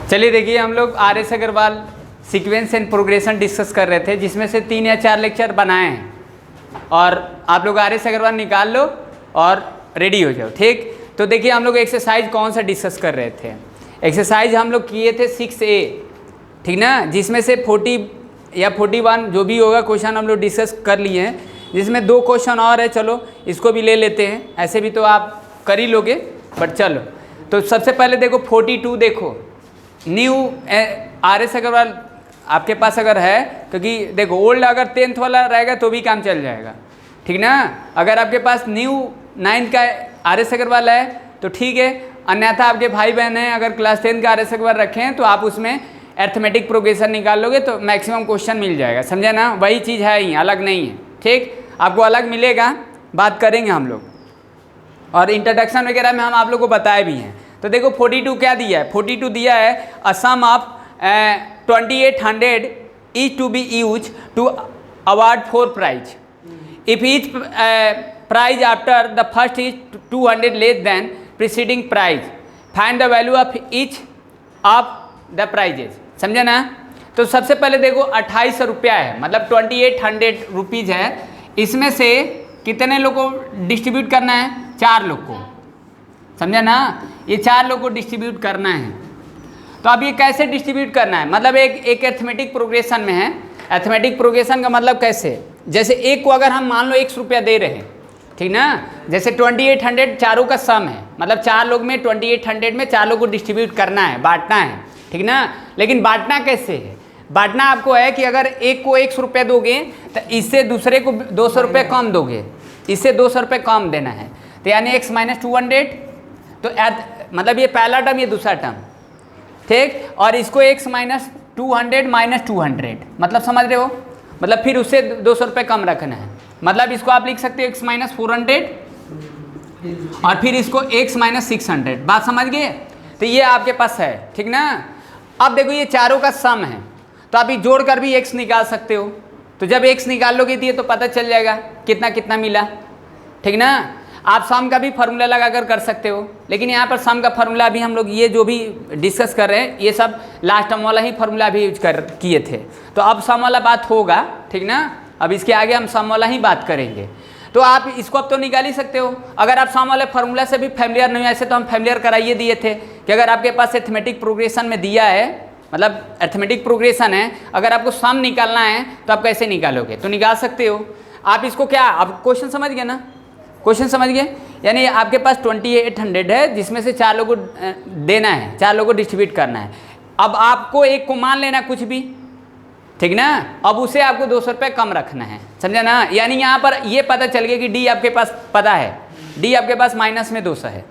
चलिए देखिए, हम लोग R S Agarwal sequence and progression discuss कर रहे थे, जिसमें से 3 या 4 लेक्चर बनाए हैं, और आप लोग आर एस अग्रवाल निकाल लो और रेडी हो जाओ। ठीक, तो देखिए हम लोग एक्सरसाइज कौन सा डिस्कस कर रहे थे। एक्सरसाइज हम लोग किए थे 6A, ठीक ना, जिसमें से 40 या 41 जो भी होगा क्वेश्चन हम लोग डिस्कस कर लिए हैं, जिसमें 2 क्वेश्चन और है। चलो इसको भी ले लेते हैं, ऐसे भी तो आप कर ही लोगे, बट चलो। तो सबसे पहले देखो 42, देखो न्यू आर एस अग्रवाल आपके पास अगर है, क्योंकि देखो ओल्ड अगर 10th वाला रहेगा तो भी काम चल जाएगा, ठीक ना। अगर आपके पास न्यू 9th का आर एस अग्रवाल है तो ठीक है, अन्यथा आपके भाई बहन हैं अगर क्लास 10 का आर एस अग्रवाल रखे हैं तो आप उसमें अरिथमेटिक प्रोग्रेशन निकाल लोगे तो मैक्सिमम क्वेश्चन मिल जाएगा, समझे ना। वही चीज़ है ही, अलग नहीं है। ठीक, आपको अलग मिलेगा, बात करेंगे हम लोग, और इंट्रोडक्शन वगैरह में हम आप लोग को बताए भी हैं। तो देखो 42 क्या दिया है, 42 दिया है a sum of 2800 is to be used to award 4 prize if each prize after the first is 200 less than preceding prize, find the value of each of the prizes, समझे ना। तो सबसे पहले देखो 2800 रुपया है, मतलब 2800 रुपीज़ है। इसमें से कितने लोग को डिस्ट्रीब्यूट करना है? 4 लोग को, समझा ना। ये 4 लोग को डिस्ट्रीब्यूट करना है। तो अब ये कैसे डिस्ट्रीब्यूट करना है, मतलब एक अरिथमेटिक प्रोग्रेशन में है। अरिथमेटिक प्रोग्रेशन का मतलब कैसे, जैसे एक को अगर हम मान लो 100 रुपया दे रहे हैं, ठीक ना, जैसे 2800 चारों का सम है, मतलब 4 लोग में 2800 में 4 लोग को डिस्ट्रीब्यूट करना है, बांटना है, ठीक ना। लेकिन बांटना कैसे है? बांटना आपको है कि अगर एक को 100 रुपये दोगे तो इससे दूसरे को 200 रुपये कम दोगे, इससे 200 रुपये कम देना है। तो यानी x - 200, तो मतलब ये पहला टर्म, ये दूसरा टर्म, ठीक। और इसको x - 200 - 200, मतलब समझ रहे हो, मतलब फिर उससे 200 रुपये कम रखना है। मतलब इसको आप लिख सकते हो x - 400 और फिर इसको x - 600, बात समझ गए। तो ये आपके पास है, ठीक ना। अब देखो ये चारों का सम है, तो आप ये जोड़ कर भी x निकाल सकते हो। तो जब x निकाल लोगे तो ये तो पता चल जाएगा कितना कितना मिला, ठीक ना। आप सम का भी फार्मूला लगाकर कर सकते हो, लेकिन यहाँ पर सम का फार्मूला अभी हम लोग ये जो भी डिस्कस कर रहे हैं ये सब लास्ट टर्म वाला ही फार्मूला भी यूज किए थे। तो अब सम वाला बात होगा, ठीक ना। अब इसके आगे हम सम वाला ही बात करेंगे। तो आप इसको अब तो निकाल ही सकते हो। अगर आप सम वाले फार्मूला से भी फैमिलियर नहीं, ऐसे तो हम फैमिलियर कराइए दिए थे कि अगर आपके पास अरिथमेटिक प्रोग्रेशन में दिया है, मतलब अरिथमेटिक प्रोग्रेशन है, अगर आपको सम निकालना है तो आप कैसे निकालोगे, तो निकाल सकते हो आप इसको। क्या आप क्वेश्चन समझ गए ना, क्वेश्चन समझ गए। यानी आपके पास 2800 है, जिसमें से 4 लोगों को देना है, 4 लोगों को डिस्ट्रीब्यूट करना है। अब आपको एक को मान लेना कुछ भी, ठीक ना। अब उसे आपको 200 रुपये कम रखना है, समझा ना। यानी यहाँ पर ये पता चल गया कि डी आपके पास पता है, डी आपके पास माइनस में 200 है,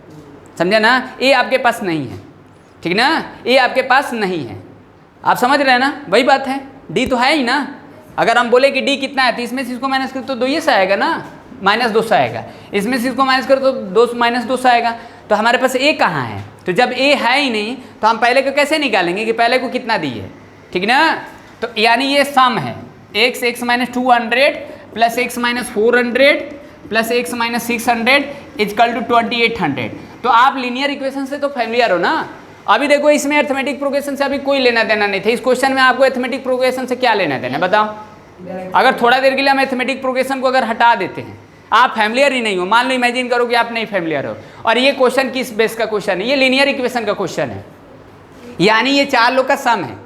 समझा ना। ए आपके पास नहीं है, ठीक ना, ए आपके पास नहीं है। आप समझ रहे हैं ना, वही बात है, डी तो है ही ना। अगर हम बोले कि डी कितना है तो इसमें से इसको माइनस करो तो 2 से आएगा ना, -200 आएगा। इसमें से इसको माइनस करो तो -200 आएगा। तो हमारे पास ए कहाँ है? तो जब ए है ही नहीं तो हम पहले को कैसे निकालेंगे कि पहले को कितना दी है, ठीक ना। तो यानी ये सम है x - 200 plus x - 400 plus x - 600 equal to 2800। तो आप लीनियर इक्वेशन से तो फैमिलियर हो ना। अभी देखो इसमें अरिथमेटिक प्रोग्रेशन से अभी कोई लेना देना नहीं था। इस क्वेश्चन में आपको अरिथमेटिक प्रोग्रेशन से क्या लेना देना, बताओ। अगर थोड़ा देर के लिए हम अरिथमेटिक प्रोग्रेशन को अगर हटा देते हैं, आप फैमिलियर ही नहीं हो, मान लो इमेजिन करो कि आप नहीं फैमिलियर हो, और ये क्वेश्चन किस बेस का क्वेश्चन है, ये लीनियर इक्वेशन का क्वेश्चन है, यानी ये 4 लोग का सम है।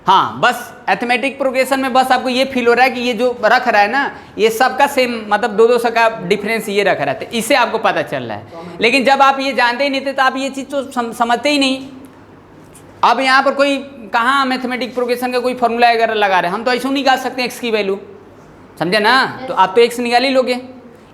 हाँ, बस अरिथमेटिक प्रोग्रेशन में बस आपको ये फील हो रहा है कि ये जो रख रहा है ना, ये सबका सेम, मतलब 200 का डिफरेंस ये रख रहा है, इससे आपको पता चल रहा है। लेकिन जब आप ये जानते ही नहीं थे तो आप ये चीज़ तो समझते ही नहीं। अब यहाँ पर कोई कहाँ मैथमेटिक प्रोग्रेशन का कोई फार्मूला वगैरह लगा रहे हैं, हम तो ऐसा निकाल सकते हैं एक्स की वैल्यू, समझे ना। तो आप तो एक्स निकाल ही लोगे,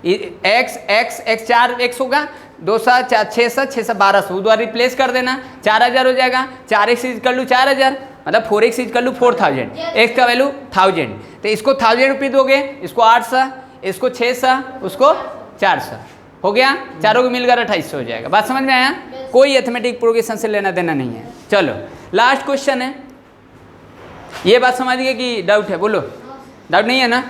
एक्स 4 एक्स होगा, 2 सा 4 6 सा 6 सा 1200 द्वारा रिप्लेस कर देना, 4000 हो जाएगा। 4x इक्वल टू 4000, मतलब 4x इक्वल टू 4000, एक्स का वैल्यू 1000। तो इसको 1000 रुपये दोगे, इसको 8 सा, इसको 6 सा, उसको 4 सा, हो गया। चारों को मिलकर 2800 हो जाएगा। बात समझ में आया? कोई अरिथमेटिक प्रोग्रेशन से लेना देना नहीं है। चलो लास्ट क्वेश्चन है, ये बात समझ गए कि डाउट है? बोलो, डाउट नहीं है ना?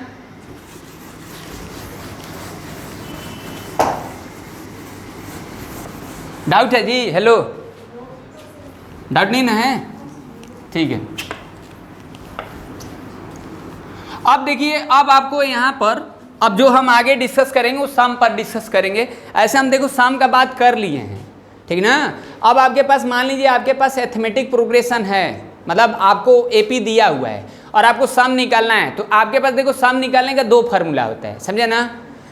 डाउट है जी? हेलो, डाउट नहीं ना है? ठीक है। अब देखिए, अब आपको यहाँ पर अब जो हम आगे डिस्कस करेंगे वो सम पर डिस्कस करेंगे। ऐसे हम देखो सम का बात कर लिए हैं, ठीक ना। अब आपके पास मान लीजिए आपके पास अरिथमेटिक प्रोग्रेशन है, मतलब आपको एपी दिया हुआ है और आपको सम निकालना है, तो आपके पास देखो सम निकालने का दो फार्मूला होता है, समझे ना।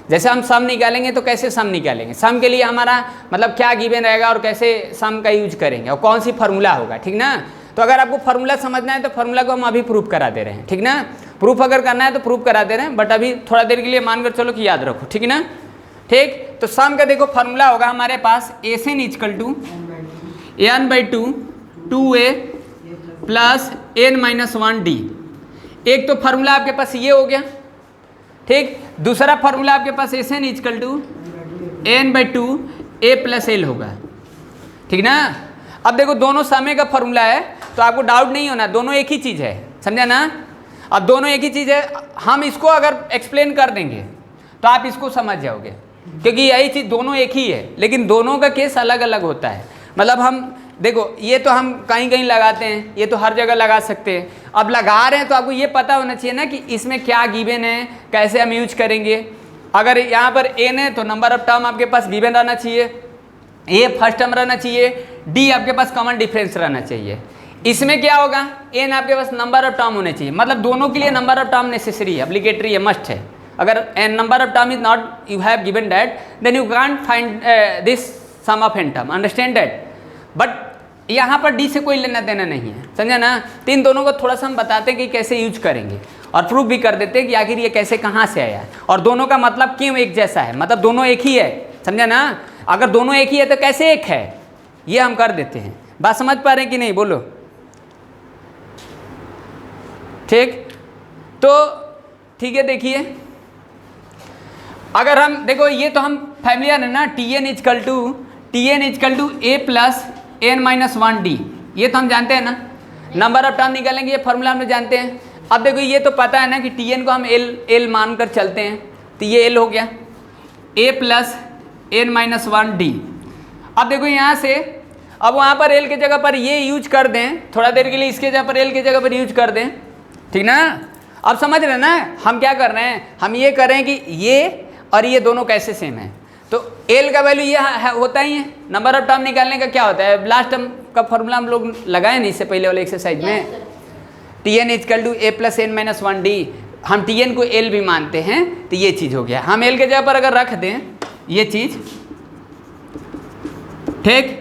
जैसे हम सम निकालेंगे तो कैसे सम निकालेंगे, सम के लिए हमारा मतलब क्या गिवन रहेगा और कैसे सम का यूज करेंगे और कौन सी फार्मूला होगा, ठीक ना। तो अगर आपको फार्मूला समझना है तो फार्मूला को हम अभी प्रूफ करा दे रहे हैं, ठीक ना। प्रूफ अगर करना है तो प्रूफ करा दे रहे हैं, बट अभी थोड़ा देर के लिए मानकर चलो कि याद रखो, ठीक ना। ठीक, तो सम का देखो फार्मूला होगा हमारे पास n equal to n/2 2a plus n-1d। एक तो फार्मूला आपके पास ये हो गया, ठीक। दूसरा फार्मूला आपके पास n equal to n/2 a plus l होगा, ठीक ना। अब देखो दोनों समय का फार्मूला है तो आपको डाउट नहीं होना, दोनों एक ही चीज़ है, समझा ना। अब दोनों एक ही चीज़ है, हम इसको अगर एक्सप्लेन कर देंगे तो आप इसको समझ जाओगे, क्योंकि यही चीज़ दोनों एक ही है, लेकिन दोनों का केस अलग अलग होता है। मतलब हम देखो ये तो हम कहीं कहीं लगाते हैं, ये तो हर जगह लगा सकते हैं। अब लगा रहे हैं तो आपको ये पता होना चाहिए ना कि इसमें क्या गिवन है, कैसे हम यूज करेंगे। अगर यहाँ पर n है तो नंबर ऑफ टर्म आपके पास गिवन रहना चाहिए, ए फर्स्ट टर्म रहना चाहिए, डी आपके पास कॉमन डिफरेंस रहना चाहिए। इसमें क्या होगा, एन आपके पास नंबर ऑफ टर्म होने चाहिए, मतलब दोनों के लिए नंबर ऑफ टर्म नेसेसरी है, ऑब्लिगेटरी है, मस्ट है। अगर n number of term is not you have given that then you can't find this sum of n term, understand that. But यहाँ पर डी से कोई लेना देना नहीं है, समझा ना। तो इन दोनों को थोड़ा सा हम बताते हैं कि कैसे यूज करेंगे और प्रूफ भी कर देते हैं कि आखिर ये कैसे कहाँ से आया है और दोनों का मतलब क्यों एक जैसा है, मतलब दोनों एक ही है, समझा ना। अगर दोनों एक ही है तो कैसे एक है, ये हम कर देते हैं। बात समझ पा रहे हैं कि नहीं, बोलो। ठीक, तो ठीक है, देखिए अगर हम देखो ये तो हम फैमिलियर है ना, Tn equal to a plus n-1d, ये तो हम जानते हैं ना। नंबर ऑफ टर्म निकालेंगे, ये फॉर्मूला हम जानते हैं। अब देखो ये तो पता है ना कि Tn को हम l मान कर चलते हैं, तो ये l हो गया a प्लस n-1d। अब देखो यहाँ से अब वहाँ पर l के जगह पर ये यूज कर दें, थोड़ा देर के लिए इसके जगह पर l के जगह पर यूज कर दें, ठीक ना। अब समझ रहे हैं ना हम क्या कर रहे हैं, हम ये कर रहे हैं कि ये और ये दोनों कैसे सेम है। तो l का वैल्यू ये होता ही है। नंबर ऑफ टर्म निकालने का क्या होता है, लास्ट टर्म का फॉर्मूला हम लोग लगाए नहीं इससे पहले वाले एक्सरसाइज में, Tn equal to a plus n-1d। हम Tn को l भी मानते हैं, तो ये चीज़ हो गया। हम l के जगह पर अगर रख दें ये चीज़, ठीक,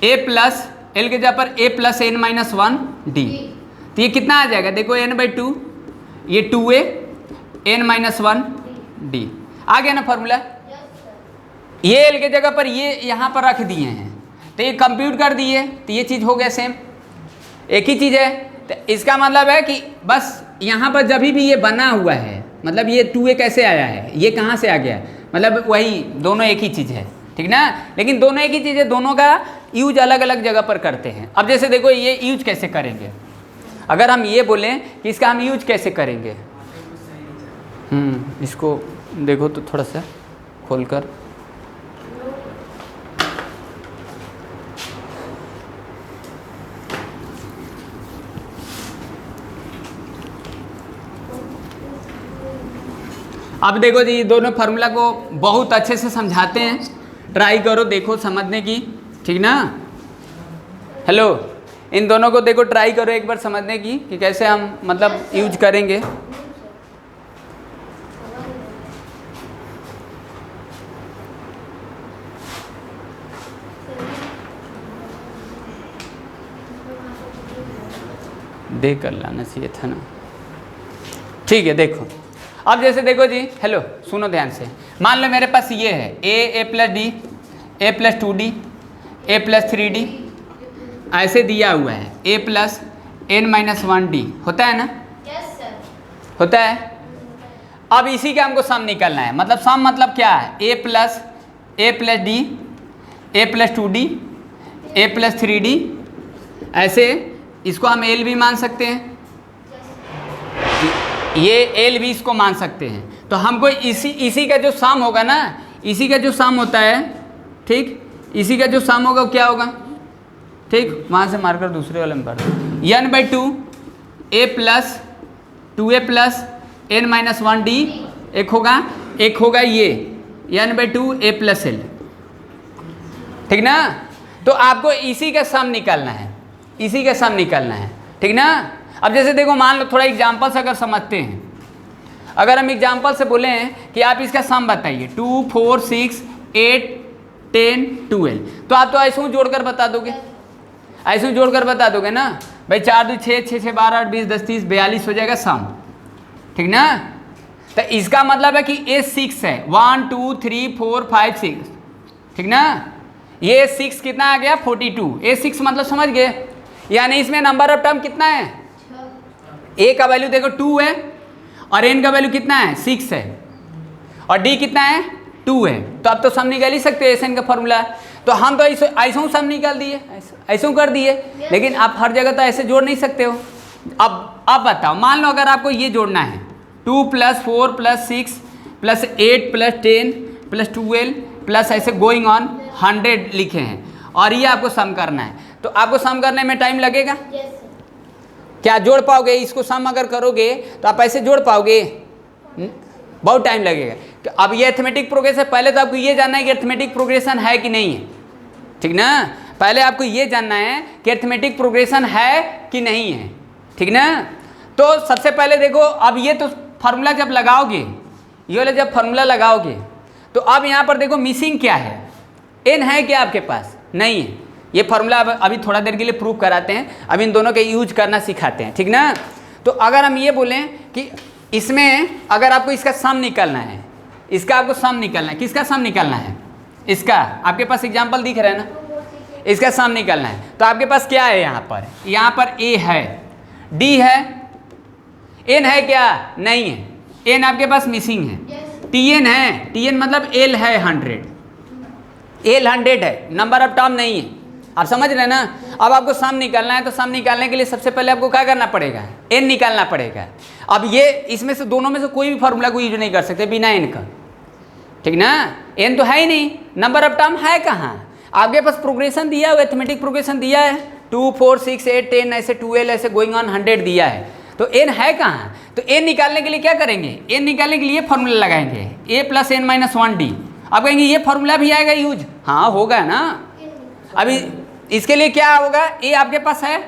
a प्लस l के जगह पर a प्लस n-1d, तो ये कितना आ जाएगा, देखो n/2, ये 2a n-1d आ गया ना फॉर्मूला। ये l के जगह पर ये यहाँ पर रख दिए हैं, तो ये कंप्यूट कर दिए, तो ये चीज़ हो गया सेम, एक ही चीज़ है। तो इसका मतलब है कि बस यहाँ पर जब भी ये बना हुआ है, मतलब ये 2a कैसे आया है, ये कहाँ से आ गया, मतलब वही दोनों एक ही चीज़ है, ठीक ना। लेकिन दोनों एक ही चीज़ है, दोनों का यूज अलग अलग जगह पर करते हैं। अब जैसे देखो ये यूज कैसे करेंगे, अगर हम ये बोलें कि इसका हम यूज कैसे करेंगे, इसको देखो तो थोड़ा सा खोलकर, अब देखो जी दोनों फार्मूला को बहुत अच्छे से समझाते हैं, ट्राई करो देखो समझने की, ठीक ना। हेलो, इन दोनों को देखो ट्राई करो एक बार समझने की कि कैसे हम मतलब यूज करेंगे। देख कर लाना चाहिए था ना, ठीक है। देखो अब जैसे देखो जी, हेलो सुनो ध्यान से, मान लो मेरे पास ये है a plus d, a plus 2d, a plus 3d, ऐसे दिया हुआ है a प्लस n-1d, होता है ना। यस सर, होता है। अब इसी का हमको सम निकालना है, मतलब सम मतलब क्या है, a plus d, a plus 2d, a plus 3d, ऐसे इसको हम l भी मान सकते हैं, ये l भी इसको मान सकते हैं। तो हमको इसी का जो सम होगा ना, इसी का जो सम होता है, ठीक, इसी का जो सम होगा क्या होगा, ठीक, वहाँ से मार्कर दूसरे वाले में भर दो। n by two A plus 2a plus n minus 1 D एक होगा ये n by two A plus L, ठीक ना। तो आपको इसी का सम निकालना है, इसी का सम निकालना है, ठीक ना। अब जैसे देखो मान लो थोड़ा एग्जाम्पल से अगर समझते हैं, अगर हम एग्जाम्पल से बोले हैं कि आप इसका सम बताइए 2 4 6 8 10 12, तो आप तो ऐसे जोड़कर बता दोगे, ऐसे जोड़कर बता दोगे ना भाई। 4 2 6 6 6 12 8 20 10 30 42 हो जाएगा सम, ठीक ना। तो इसका मतलब है कि ए 6 है, 1 2 3 4 5 6, ठीक ना। ये 6 कितना आ गया 42, ए 6 मतलब समझ गए। यानी इसमें नंबर ऑफ टर्म कितना है, ए का वैल्यू देखो 2 है और एन का वैल्यू कितना है 6 है और डी कितना है 2 है। तो अब तो सम निकाल ही सकते हो, एन का फॉर्मूला। तो हम तो ऐसा सम निकाल दिए, ऐसा कर दिए, लेकिन आप हर जगह तो ऐसे जोड़ नहीं सकते हो। अब बताओ, मान लो अगर आपको ये जोड़ना है 2 + 4 + 6 + 8 + 10 + 12 प्लस ऐसे गोइंग ऑन 100 लिखे हैं और ये आपको सम करना है, तो आपको सम करने में टाइम लगेगा। क्या जोड़ पाओगे इसको? सम अगर करोगे तो आप ऐसे जोड़ पाओगे? बहुत टाइम लगेगा। तो अब ये अरिथमेटिक प्रोग्रेशन, पहले तो आपको ये जानना है कि अरिथमेटिक प्रोग्रेशन है कि नहीं है, ठीक ना। पहले आपको ये जानना है कि अरिथमेटिक प्रोग्रेशन है कि नहीं है, ठीक ना। तो सबसे पहले देखो, अब ये तो फार्मूला जब लगाओगे, ये वाला जब फार्मूला लगाओगे तो अब यहाँ पर देखो मिसिंग क्या है, एन है क्या आपके पास? नहीं है। ये फार्मूला अभी थोड़ा देर के लिए प्रूव कराते हैं, अब इन दोनों के यूज करना सिखाते हैं, ठीक ना। तो अगर हम ये बोलें कि इसमें अगर आपको इसका सम निकालना है, इसका आपको सम निकालना है, किसका सम निकालना है? इसका। आपके पास एग्जाम्पल दिख रहा है ना, इसका सम निकालना है। तो आपके पास क्या है यहाँ पर ए है, डी है, एन है क्या? नहीं है, एन आपके पास मिसिंग है। टी एन है, टी एन मतलब एल है 100, एल 100 है, नंबर ऑफ टर्म नहीं है। आप समझ रहे हैं ना। अब आपको सम निकालना है, तो सम निकालने के लिए सबसे पहले आपको क्या करना पड़ेगा? एन निकालना पड़ेगा। अब ये इसमें से दोनों में से कोई भी फार्मूला को यूज नहीं कर सकते बिना एन का, ठीक ना। एन तो है ही नहीं, नंबर ऑफ टर्म है कहाँ? आपके पास प्रोग्रेशन दिया है, अरिथमेटिक प्रोग्रेशन दिया है 2 4 6 8 10 ऐसे 12 ऐसे गोइंग ऑन 100 दिया है, तो एन है कहाँ? तो एन निकालने के लिए क्या करेंगे? एन निकालने के लिए फार्मूला लगाएंगे ए प्लस n माइनस 1 डी। अब कहेंगे ये फार्मूला भी आएगा यूज, हाँ होगा ना। अभी इसके लिए क्या होगा? ए आपके पास है,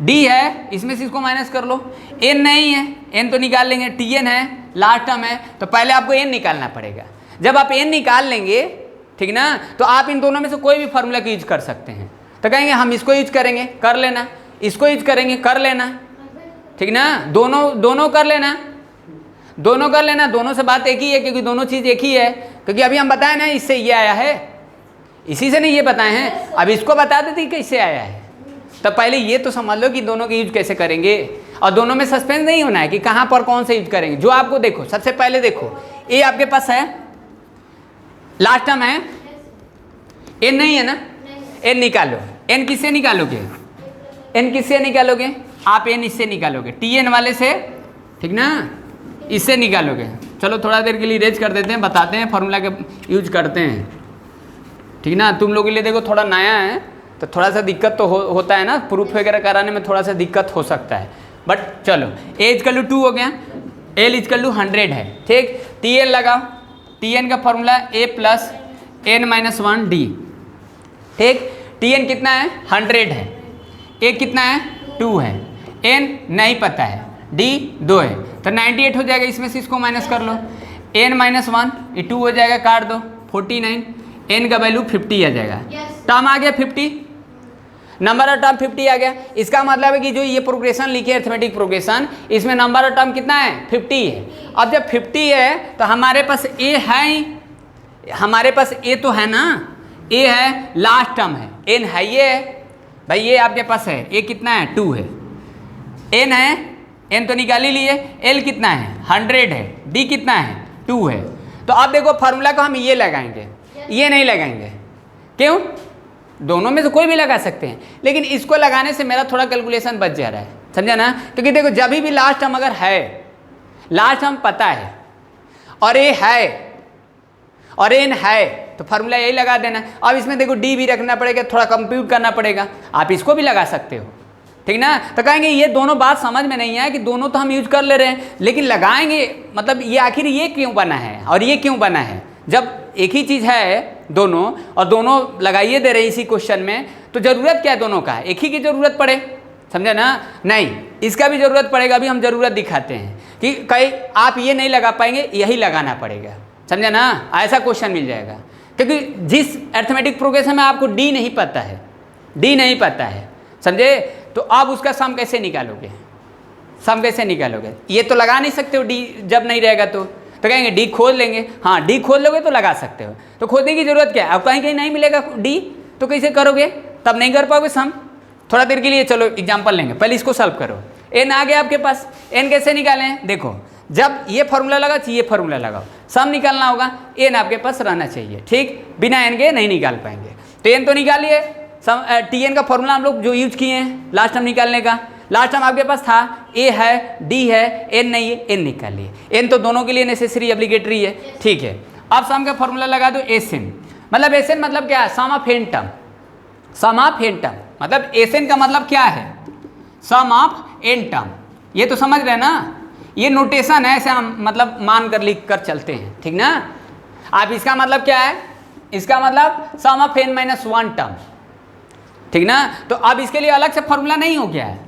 डी है, इसमें से इसको माइनस कर लो, एन नहीं है, एन तो निकाल लेंगे, टी एन है, लास्ट टर्म है, तो पहले आपको एन निकालना पड़ेगा। जब आप एन निकाल लेंगे, ठीक ना, तो आप इन दोनों में से कोई भी फार्मूला का यूज कर सकते हैं। तो कहेंगे हम इसको यूज करेंगे, कर लेना, इसको यूज करेंगे, कर लेना, ठीक ना। दोनों कर लेना, दोनों कर लेना, दोनों से बात एक ही है, क्योंकि दोनों चीज़ एक ही है। क्योंकि अभी हम बताए ना इससे ये आया है, इसी से नहीं ये बताए हैं, अब इसको बता देते कि कैसे आया है। तो पहले ये तो समझ लो कि दोनों के यूज कैसे करेंगे, और दोनों में सस्पेंस नहीं होना है कि कहाँ पर कौन से यूज करेंगे। जो आपको देखो, सबसे पहले देखो ए आपके पास है, लास्ट टर्म है, एन नहीं है ना, एन निकालो। एन किससे निकालोगे? एन किससे निकालोगे? आप एन इससे निकालोगे, टी एन वाले से, ठीक ना, इससे निकालोगे। चलो थोड़ा देर के लिए रेज कर देते हैं, बताते हैं फार्मूला के यूज करते हैं, ठीक ना। तुम लोगों के लिए देखो थोड़ा नया है तो थोड़ा सा दिक्कत तो होता है ना, प्रूफ वगैरह कराने में थोड़ा सा दिक्कत हो सकता है, बट चलो ए इक्वल टू 2 हो गया, एल इक्वल टू 100 है, ठीक। टी एन लगाओ, टी एन का फॉर्मूला ए प्लस n माइनस 1 डी, ठीक। टी एन कितना है? 100 है, ए कितना है? 2 है, एन नहीं पता है, डी 2 है, तो 98 हो जाएगा। इसमें से इसको माइनस कर लो, n माइनस 1 ये 2 हो जाएगा, काट दो 49, n का वैल्यू 50 आ जाएगा। टर्म आ गया 50, नंबर ऑफ टर्म 50 आ गया। इसका मतलब है कि जो ये प्रोग्रेशन लिखे अरिथमेटिक प्रोग्रेशन, इसमें नंबर ऑफ टर्म कितना है? 50 है। अब जब 50 है तो हमारे पास ए है ही, हमारे पास ए तो है ना, ए है, लास्ट टर्म है, एन है, ये है भाई, ये आपके पास है, ए कितना है? 2 है, एन है, एन तो निकाल ही लिए, एल कितना है? 100 है, डी कितना है? 2 है। तो अब देखो फार्मूला को हम ये लगाएंगे, ये नहीं लगाएंगे, क्यों? दोनों में से कोई भी लगा सकते हैं, लेकिन इसको लगाने से मेरा थोड़ा कैलकुलेशन बच जा रहा है, समझा ना। क्योंकि देखो जब भी लास्ट टर्म अगर है, लास्ट टर्म पता है और ए है और एन है, तो फार्मूला यही लगा देना। अब इसमें देखो डी भी रखना पड़ेगा, थोड़ा कंप्यूट करना पड़ेगा, आप इसको भी लगा सकते हो, ठीक ना। तो कहेंगे ये दोनों बात समझ में नहीं है कि दोनों तो हम यूज कर ले रहे हैं, लेकिन लगाएंगे मतलब ये आखिर ये क्यों बना है और ये क्यों बना है। जब एक ही चीज़ है दोनों और दोनों लगाइए दे रहे इसी क्वेश्चन में, तो ज़रूरत क्या है दोनों का, एक ही की ज़रूरत पड़े, समझा ना। नहीं, इसका भी ज़रूरत पड़ेगा। अभी हम ज़रूरत दिखाते हैं कि कहीं आप ये नहीं लगा पाएंगे, यही लगाना पड़ेगा, समझा ना। ऐसा क्वेश्चन मिल जाएगा, क्योंकि जिस अरिथमेटिक प्रोग्रेशन में आपको डी नहीं पता है, डी नहीं पता है, समझे, तो आप उसका सम कैसे निकालोगे, सम कैसे निकालोगे। ये तो लगा नहीं सकते हो डी जब नहीं रहेगा तो कहेंगे डी खोज लेंगे। हाँ, डी खोज लोगे तो लगा सकते हो, तो खोजने की ज़रूरत क्या है। अब कहीं कहीं नहीं मिलेगा डी तो कैसे करोगे, तब नहीं कर पाओगे सम। थोड़ा देर के लिए चलो एग्जाम्पल लेंगे, पहले इसको सॉल्व करो। एन आ गया आपके पास, एन कैसे निकालें, देखो जब ये फॉर्मूला लगा ये फॉर्मूला लगाओ, सम निकालना होगा, एन आपके पास रहना चाहिए, ठीक। बिना एन के नहीं निकाल पाएंगे, तो एन तो निकालिए। सम टी एन का फॉर्मूला हम लोग जो यूज किए हैं लास्ट टाइम निकालने का, लास्ट टाइम आपके पास था ए है, डी है, एन नहीं है, एन निकालिए। एन तो दोनों के लिए नेसेसरी एप्लीकेटरी है, ठीक है। अब सम का फॉर्मूला लगा दो एस एन, मतलब एस एन मतलब क्या है, sum of n term, sum of n term मतलब एस एन का मतलब क्या है, सम ऑफ एन टर्म। ये तो समझ रहे ना, ये नोटेशन है, ऐसे हम मतलब मान कर लिख कर चलते हैं, ठीक ना। आप इसका मतलब क्या है, इसका मतलब sum of n minus one term, ठीक ना। तो अब इसके लिए अलग से फॉर्मूला नहीं हो गया है,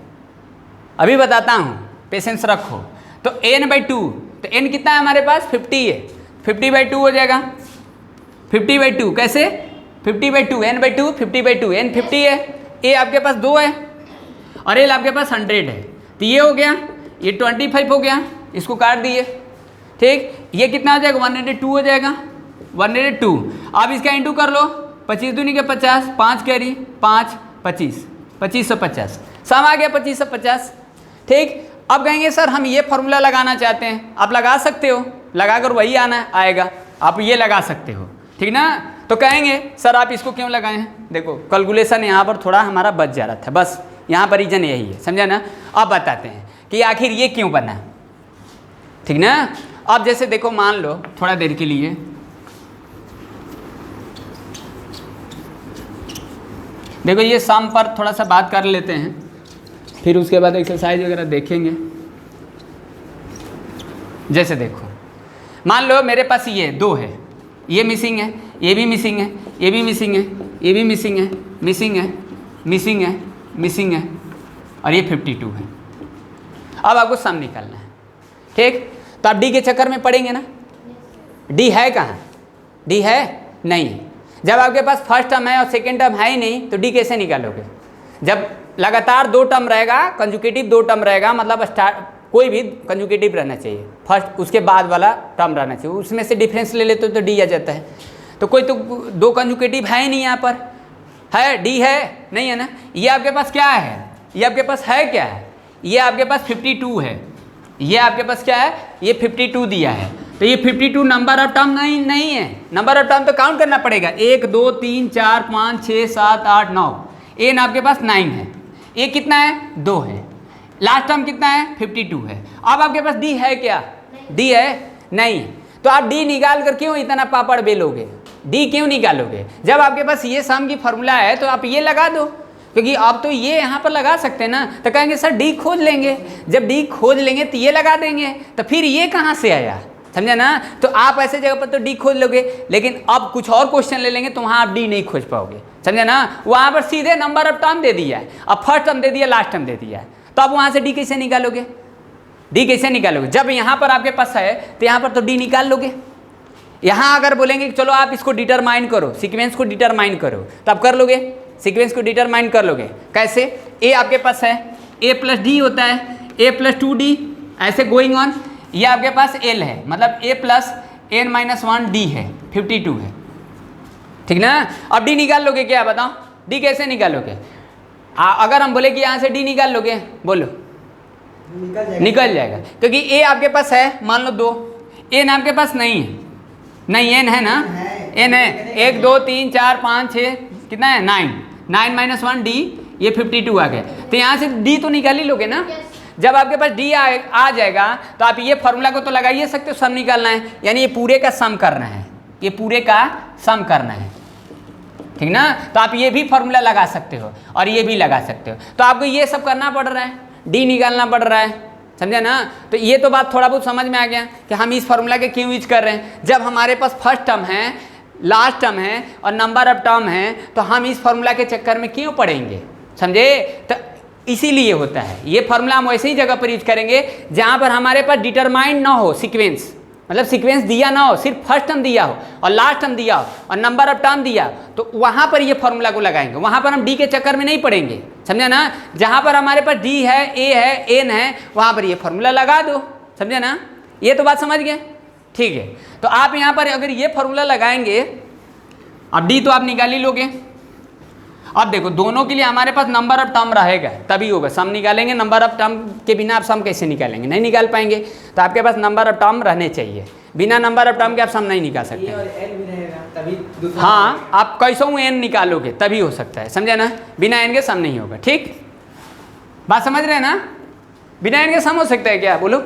अभी बताता हूँ, पेशेंस रखो। तो n/2, तो n कितना है हमारे पास 50 है, 50/2 हो जाएगा, 50/2 कैसे, 50/2 n/2 50/2, n 50 है, a आपके पास 2 है और l आपके पास 100 है, तो ये हो गया, ये 25 हो गया, इसको काट दिए, ठीक। ये कितना हो जाएगा 102 हो जाएगा, 102। अब इसका इंटू कर लो, 25 दूनी के 50, 5 कैरी 5 25, 2550, सम आ गया 2550, ठीक। अब कहेंगे सर हम ये फॉर्मूला लगाना चाहते हैं, आप लगा सकते हो, लगाकर वही आएगा, आप ये लगा सकते हो, ठीक ना। तो कहेंगे सर आप इसको क्यों लगाए हैं, देखो कैलकुलेशन यहाँ पर थोड़ा हमारा बच जा रहा था, बस यहाँ पर रीजन यही है, समझा ना। अब बताते हैं कि आखिर ये क्यों बना, ठीक ना। अब जैसे देखो मान लो थोड़ा देर के लिए देखो ये सम पर थोड़ा सा बात कर लेते हैं, फिर उसके बाद एक्सरसाइज वगैरह देखेंगे। जैसे देखो मान लो मेरे पास ये 2 है, ये मिसिंग है, ये भी मिसिंग है, ये भी मिसिंग है, ये भी मिसिंग है, मिसिंग है, मिसिंग है, मिसिंग है, और ये 52 है। अब आपको सम निकालना है, ठीक। तो आप डी के चक्कर में पड़ेंगे ना, डी है कहाँ, डी है नहीं। जब आपके पास फर्स्ट टर्म है और सेकेंड टर्म है ही नहीं, तो डी कैसे निकालोगे। जब लगातार 2 टर्म रहेगा, कंजुकेटिव 2 टर्म रहेगा, मतलब स्टार्ट कोई भी कंजुकेटिव रहना चाहिए, फर्स्ट उसके बाद वाला टर्म रहना चाहिए, उसमें से डिफरेंस ले लेते तो डी आ जाता है। तो कोई तो 2 कंजुकेटिव है ही नहीं, यहाँ पर है, डी है नहीं है ना। ये आपके पास क्या है, ये आपके पास है क्या है, ये आपके पास 52 है, ये आपके पास क्या है, ये 52 दिया है। तो ये 52 नंबर ऑफ टर्म नहीं है, नंबर ऑफ टर्म तो काउंट करना पड़ेगा, 1 2 3 4 5 6 7 8 9, एन आपके पास 9 है, ए कितना है 2 है, लास्ट टर्म कितना है 52 है। अब आपके पास डी है क्या, डी है नहीं, तो आप डी निकाल कर क्यों इतना पापड़ बेलोगे, डी क्यों निकालोगे। जब आपके पास ये सम की फॉर्मूला है तो आप ये लगा दो, क्योंकि आप तो ये यहाँ पर लगा सकते हैं ना। तो कहेंगे सर डी खोज लेंगे, जब डी खोज लेंगे तो ये लगा देंगे, तो फिर ये कहाँ से आया, समझा ना। तो आप ऐसे जगह पर तो डी खोज लोगे, लेकिन अब कुछ और क्वेश्चन ले लेंगे तो वहाँ आप डी नहीं खोज पाओगे, समझा ना। वहाँ पर सीधे नंबर ऑफ टर्म दे दिया है, अब फर्स्ट टर्म दे दिया, लास्ट टर्म दे दिया है, तो अब वहाँ से डी कैसे निकालोगे, डी कैसे निकालोगे। जब यहाँ पर आपके पास है तो यहाँ पर तो डी निकाल लोगे। यहाँ अगर बोलेंगे कि चलो आप इसको डिटरमाइन करो, सीक्वेंस को डिटरमाइन करो, तो आप कर लोगे, सीक्वेंस को डिटरमाइन कर लोगे। कैसे, ए आपके पास है, ए प्लस डी होता है, ए प्लस 2d, ऐसे गोइंग ऑन। ये आपके पास एल है, मतलब ए प्लस एन माइनस 1 डी है, 52 है, ठीक ना। अब डी निकाल लोगे क्या, बताओ डी कैसे निकालोगे। अगर हम बोले कि यहाँ से डी निकाल लोगे, बोलो निकल जाएगा, क्योंकि ए आपके पास है मान लो 2, एन आपके पास नहीं है, नहीं एन है ना, एन है 1 2 3 4 5 6 कितना है 9, 9 माइनस 1 डी, ये 52 आ गया। तो यहाँ से डी तो निकाल ही लोगे ना। जब आपके पास डी आ जाएगा तो आप ये फॉर्मूला को तो लगा ही सकते हो, सम निकालना है, यानी ये पूरे का सम करना है, ये पूरे का सम करना है, ठीक ना। तो आप ये भी फॉर्मूला लगा सकते हो और ये भी लगा सकते हो। तो आपको ये सब करना पड़ रहा है, डी निकालना पड़ रहा है, समझा ना। तो ये तो बात थोड़ा बहुत समझ में आ गया कि हम इस फॉर्मूला के क्यों यूज कर रहे हैं। जब हमारे पास फर्स्ट टर्म है, लास्ट टर्म है और नंबर ऑफ टर्म है, तो हम इस फॉर्मूला के चक्कर में क्यों पढ़ेंगे, समझे। तो इसीलिए होता है ये फॉर्मूला। हम वैसे ही जगह पर यूज करेंगे जहाँ पर हमारे पास डिटरमाइंड ना हो सीक्वेंस, मतलब सीक्वेंस दिया ना हो, सिर्फ फर्स्ट टर्म दिया हो और लास्ट टर्म दिया हो और नंबर ऑफ टर्म दिया, तो वहाँ पर ये फॉर्मूला को लगाएंगे। वहाँ पर हम डी के चक्कर में नहीं पड़ेंगे, समझा ना। जहाँ पर हमारे पास डी है, ए है, एन है, वहाँ पर ये फॉर्मूला लगा दो, समझा ना। ये तो बात समझ गए, ठीक है। तो आप यहाँ पर अगर ये फॉर्मूला लगाएंगे, अब डी तो आप निकाल ही लोगे। अब देखो दोनों के लिए हमारे पास नंबर ऑफ टर्म रहेगा तभी होगा, सम निकालेंगे। नंबर ऑफ टर्म के बिना आप सम कैसे निकालेंगे, नहीं निकाल पाएंगे। तो आपके पास नंबर ऑफ टर्म रहने चाहिए, बिना नंबर ऑफ टर्म के आप सम नहीं निकाल सकते। हाँ, आप कैसों एन निकालोगे तभी हो सकता है, समझे ना। बिना एन के सम नहीं होगा, ठीक। बात समझ रहे हैं ना। बिना एन के सम हो सकता है क्या, बोलो।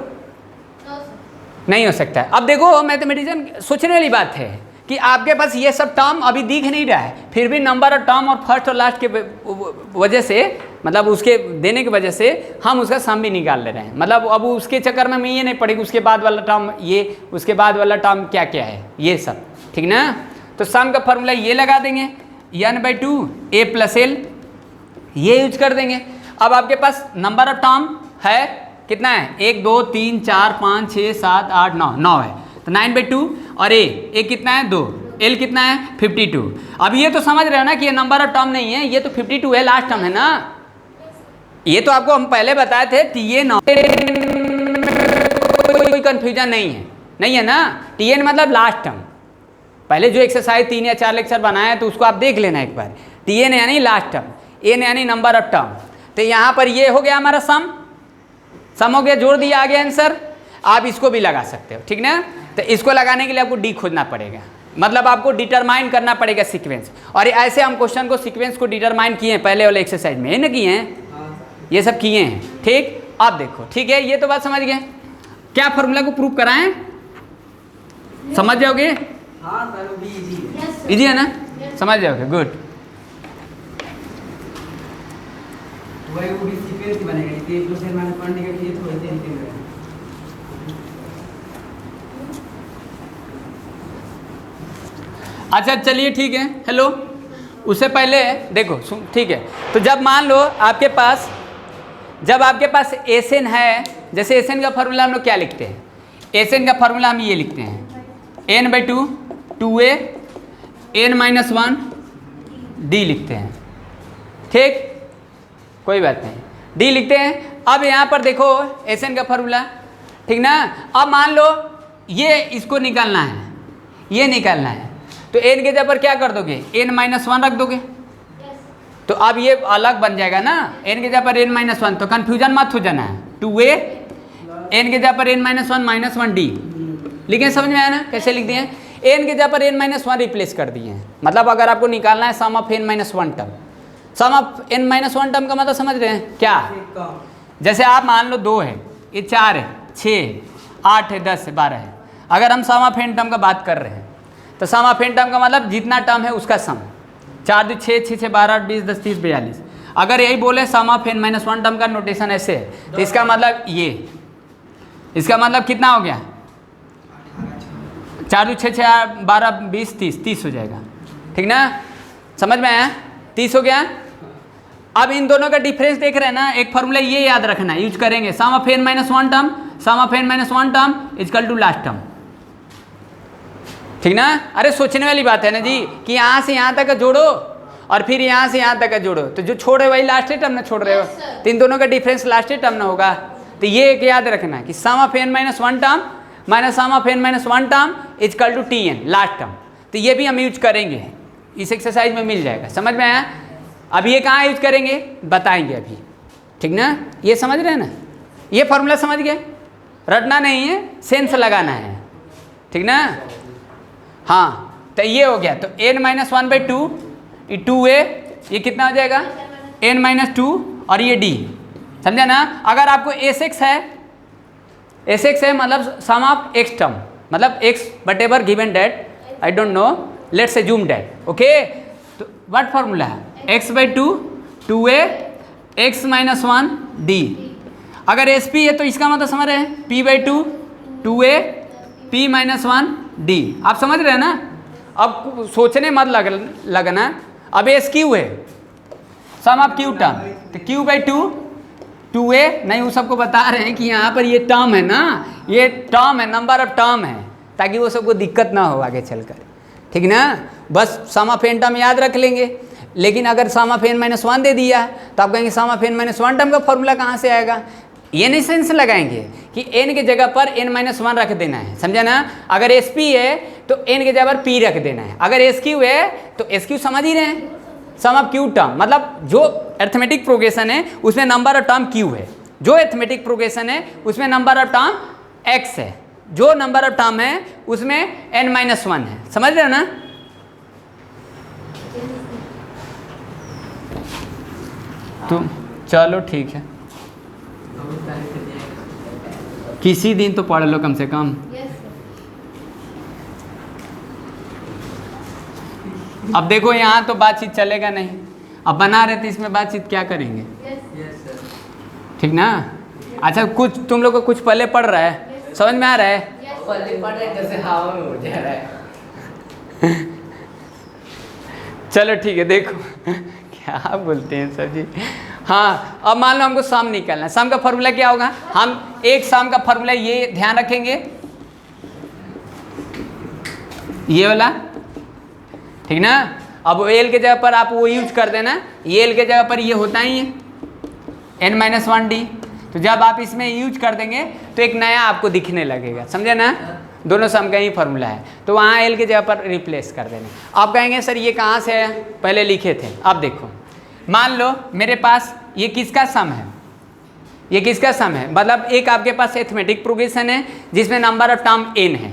नहीं हो सकता है। अब देखो मैथमेटिशियन सोचने वाली बात है कि आपके पास ये सब टर्म अभी दिख नहीं रहा है, फिर भी नंबर ऑफ टर्म और फर्स्ट और लास्ट के वजह से, मतलब उसके देने की वजह से हम उसका सम भी निकाल ले रहे हैं। मतलब अब उसके चक्कर में हमें ये नहीं पड़ेगा उसके बाद वाला टर्म ये, उसके बाद वाला टर्म क्या क्या है, ये सब, ठीक ना। तो सम का फॉर्मूला ये लगा देंगे, n/2 a + l, ये यूज कर देंगे। अब आपके पास नंबर ऑफ टर्म है कितना है, 1 2 3 4 5 6 7 8 9 है, तो 9/2 और ए कितना है 2, एल कितना है 52। अब ये तो समझ रहे हो ना कि ये नंबर ऑफ टर्म नहीं है, ये तो 52 है, लास्ट टर्म है ना। ये तो आपको हम पहले बताए थे, टीएन कोई कंफ्यूजन नहीं है ना। टीएन मतलब लास्ट टर्म। पहले जो एक्सरसाइज 3 या 4 लेक्चर बनाया तो उसको आप देख लेना एक बार। टीएन यानी लास्ट टर्म, एन यानी नंबर ऑफ टर्म। तो यहाँ पर ये हो गया हमारा सम हो गया, जोड़ दिया, आ गया आंसर। आप इसको भी लगा सकते हो, ठीक ना। तो इसको लगाने के लिए आपको डी खोजना पड़ेगा, मतलब आपको डिटरमाइन करना पड़ेगा सीक्वेंस। और ऐसे हम क्वेश्चन को सीक्वेंस को डिटरमाइन किए हैं पहले वाले एक्सरसाइज में, ना किए हैं, ये सब किए हैं, ठीक। अब देखो, ठीक है, ये तो बात समझ गए। क्या फॉर्मूला को प्रूव कराएं, समझ जाओगे। इजी है ना, समझ जाओगे, गुड। अच्छा चलिए, ठीक है, हेलो। उससे पहले देखो, ठीक है। तो जब मान लो आपके पास, जब आपके पास एसएन है, जैसे एसएन का फॉर्मूला हम लोग क्या लिखते हैं, एसएन का फॉर्मूला हम ये लिखते हैं, n/2 2a n-1 d लिखते हैं, ठीक, कोई बात नहीं, डी लिखते हैं। अब यहाँ पर देखो एसएन का फॉर्मूला, ठीक ना। अब मान लो ये इसको निकालना है, ये निकालना है, तो n के जगह पर क्या कर दोगे, n-1 रख दोगे। तो अब ये अलग बन जाएगा ना, n के जगह पर n-1, तो कन्फ्यूजन मत हो जाना है। 2a n के जगह पर n-1 -1d लिखें, समझ में आया ना कैसे लिख दिए। n के जगह पर n-1 रिप्लेस कर दिए हैं। मतलब अगर आपको निकालना है sum of n-1 term, sum of n-1 term का मतलब समझ रहे हैं क्या। जैसे आप मान लो 2 है, ये 4 है, 6 है, 8 है, 10 है, 12 है। अगर हम सम ऑफ n टर्म का बात कर रहे हैं तो सम ऑफ n टर्म का मतलब जितना टर्म है उसका सम। 4 2 6 6 6 12 20 10 30 42। अगर यही बोले सम ऑफ n-1 टर्म का नोटेशन ऐसे है, तो इसका मतलब ये, इसका मतलब कितना हो गया, 4 2 6 6 12 20 30 हो जाएगा, ठीक ना। समझ में आया, 30 हो गया। अब इन दोनों का डिफरेंस देख रहे हैं ना, एक फॉर्मूला ये याद रखना, यूज करेंगे sum of n-1 term, sum of n-1 term equal to last term, ठीक ना। अरे सोचने वाली बात है ना जी, कि यहाँ से यहाँ तक जोड़ो और फिर यहाँ से यहाँ तक जोड़ो, तो जो छोड़ रहे वही लास्ट टर्म ना छोड़ रहे हो, तो इन दोनों का डिफरेंस लास्ट टर्म ना होगा। तो ये एक याद रखना कि sum of n-1 term minus sum of n-1 term equal to tn last term. तो ये भी हम यूज करेंगे, इस एक्सरसाइज में मिल जाएगा, समझ में आया। अब ये कहाँ यूज करेंगे बताएंगे अभी, ठीक ना। ये समझ रहे हैं ना, ये फॉर्मूला समझ गए, रटना नहीं है, सेंस लगाना है, ठीक ना। हाँ, तो ये हो गया। तो n-1/2 ये 2a, ये कितना हो जाएगा n-2 और ये d, समझा ना। अगर आपको sx है मतलब सम ऑफ x टर्म, मतलब x whatever given that I don't know, let's assume that, okay. तो व्हाट फार्मूला है, x/2 2a x - 1 d। अगर SP है तो इसका मतलब समझ रहे हैं p/2 2a p - 1 d। आप समझ रहे हैं ना? अब सोचने मत लगना। अब एस क्यू है, सम ऑफ क्यू टर्म, तो q/2 2a, नहीं वो सबको बता रहे हैं कि यहाँ पर ये टर्म है ना, ये टर्म है, नंबर ऑफ टर्म है, ताकि वो सबको दिक्कत ना हो आगे चलकर, ठीक ना। बस सम ऑफ n टर्म याद रख लेंगे। लेकिन अगर सम ऑफ n - 1 दे दिया तो आप कहेंगे सम ऑफ n - 1 टर्म का फॉर्मूला कहाँ से आएगा? ये नहीं सेंस लगाएंगे कि n के जगह पर n - 1 रख देना है, समझा ना। अगर SP है तो n के जगह पर p रख देना है। अगर SQ है तो SQ समझ ही रहे हैं, सम ऑफ क्यू टर्म, मतलब जो अरिथमेटिक प्रोग्रेशन है उसमें नंबर ऑफ टर्म q है, जो अरिथमेटिक प्रोग्रेशन है उसमें नंबर ऑफ टर्म x है, जो नंबर ऑफ टर्म है उसमें n - 1 है। समझ रहे हो ना? तो चलो ठीक है, किसी दिन तो पढ़ लो कम से कम। अब देखो यहाँ तो बातचीत चलेगा नहीं, अब बना रहे थे इसमें बातचीत क्या करेंगे, ठीक ना। अच्छा कुछ तुम लोग को कुछ पहले पढ़ रहा है, समझ में आ रहा है? पहले पढ़ रहे जैसे हवा में उड़ जा रहा है। चलो ठीक है, देखो क्या बोलते हैं सर जी। हाँ, अब मान लो हमको सम निकालना है। सम का फॉर्मूला क्या होगा? हम एक सम का फॉर्मूला ये ध्यान रखेंगे, ये वाला, ठीक ना। अब एल के जगह पर आप वो यूज कर देना, ये एल के जगह पर ये होता ही है n - 1 d। तो जब आप इसमें यूज कर देंगे तो एक नया आपको दिखने लगेगा, समझे ना। दोनों सम का ही फॉर्मूला है, तो वहाँ एल के जगह पर रिप्लेस कर देना। आप कहेंगे सर ये कहाँ से है, पहले लिखे थे। अब देखो, मान लो मेरे पास ये किसका सम है, ये किसका सम है, मतलब एक आपके पास अरिथमेटिक प्रोग्रेशन है जिसमें नंबर ऑफ टर्म n है,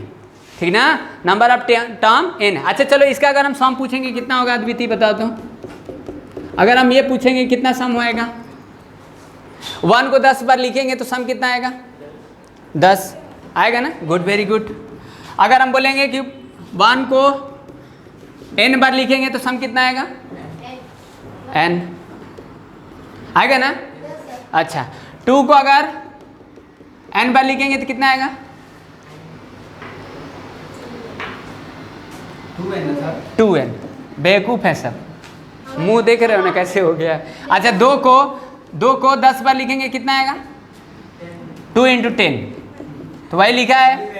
ठीक ना, नंबर ऑफ टर्म n है। अच्छा चलो इसका अगर हम सम पूछेंगे कितना होगा अद्वितीय बता दो। अगर हम ये पूछेंगे कितना सम होएगा, 1 को 10 बार लिखेंगे तो सम कितना आएगा, 10 आएगा ना। Good, very good. अगर हम बोलेंगे कि 1 को n बार लिखेंगे तो सम कितना आएगा, n आएगा ना। अच्छा 2 को अगर n बार लिखेंगे तो कितना आएगा, 2n। बेवकूफ़ है सब, मुंह देख रहे हो ना कैसे हो गया। अच्छा 2 को 10 बार लिखेंगे कितना आएगा, 2 × 10, तो वही लिखा है,